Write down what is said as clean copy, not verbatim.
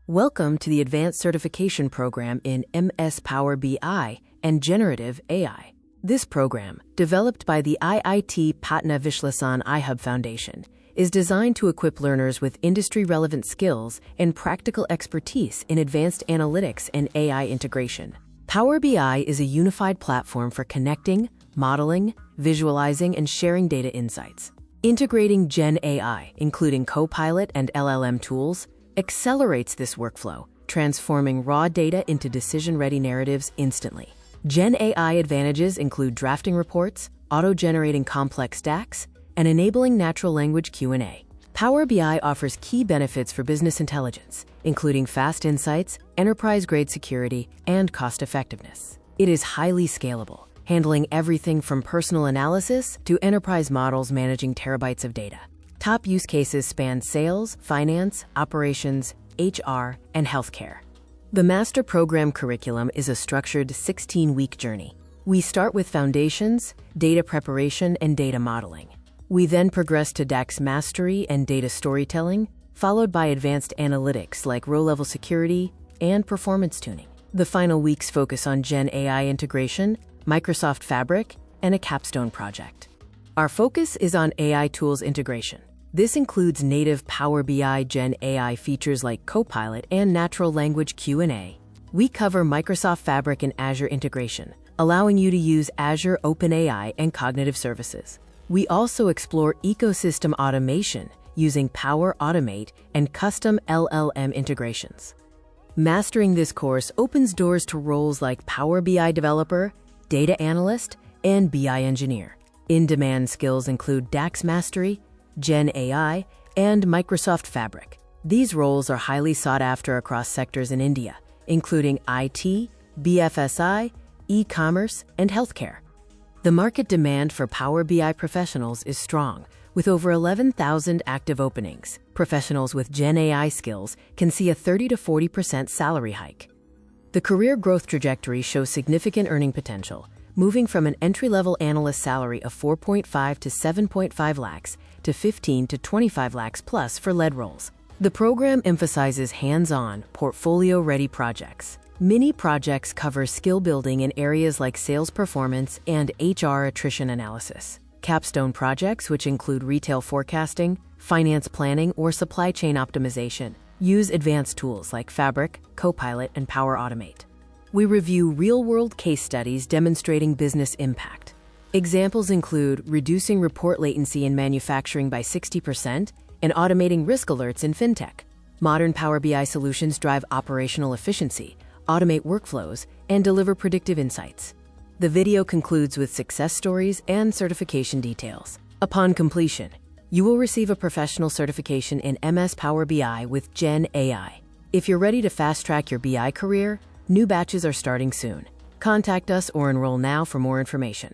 Welcome to the Advanced Certification Program in MS Power BI and Generative AI. This program, developed by the IIT Patna Vishlesan I-Hub Foundation, is designed to equip learners with industry-relevant skills and practical expertise in advanced analytics and AI integration. Power BI is a unified platform for connecting, modeling, visualizing, and sharing data insights. Integrating Gen AI, including Copilot and LLM tools, accelerates this workflow, transforming raw data into decision-ready narratives instantly. Gen AI advantages include drafting reports, auto-generating complex stacks, and enabling natural language Q&A. Power BI offers key benefits for business intelligence, including fast insights, enterprise-grade security, and cost-effectiveness. It is highly scalable, handling everything from personal analysis to enterprise models managing terabytes of data. Top use cases span sales, finance, operations, HR, and healthcare. The master program curriculum is a structured 16-week journey. We start with foundations, data preparation, and data modeling. We then progress to DAX mastery and data storytelling, followed by advanced analytics like row-level security and performance tuning. The final weeks focus on Gen AI integration, Microsoft Fabric, and a capstone project. Our focus is on AI tools integration. This includes native Power BI Gen AI features like Copilot and natural language Q&A. We cover Microsoft Fabric and Azure integration, allowing you to use Azure OpenAI and cognitive services. We also explore ecosystem automation using Power Automate and custom LLM integrations. Mastering this course opens doors to roles like Power BI developer, data analyst, and BI engineer. In-demand skills include DAX mastery, Gen AI, and Microsoft Fabric. These roles are highly sought after across sectors in India, including IT, BFSI, e-commerce, and healthcare. The market demand for Power BI professionals is strong, with over 11,000 active openings. Professionals with Gen AI skills can see a 30 to 40% salary hike. The career growth trajectory shows significant earning potential, moving from an entry-level analyst salary of 4.5 to 7.5 lakhs to 15 to 25 lakhs plus for lead roles. The program emphasizes hands-on, portfolio-ready projects. Mini projects cover skill building in areas like sales performance and HR attrition analysis. Capstone projects, which include retail forecasting, finance planning, or supply chain optimization, use advanced tools like Fabric, Copilot, and Power Automate. We review real-world case studies demonstrating business impact. Examples include reducing report latency in manufacturing by 60% and automating risk alerts in fintech. Modern Power BI solutions drive operational efficiency, automate workflows, and deliver predictive insights. The video concludes with success stories and certification details. Upon completion, you will receive a professional certification in MS Power BI with Gen AI. If you're ready to fast-track your BI career, new batches are starting soon. Contact us or enroll now for more information.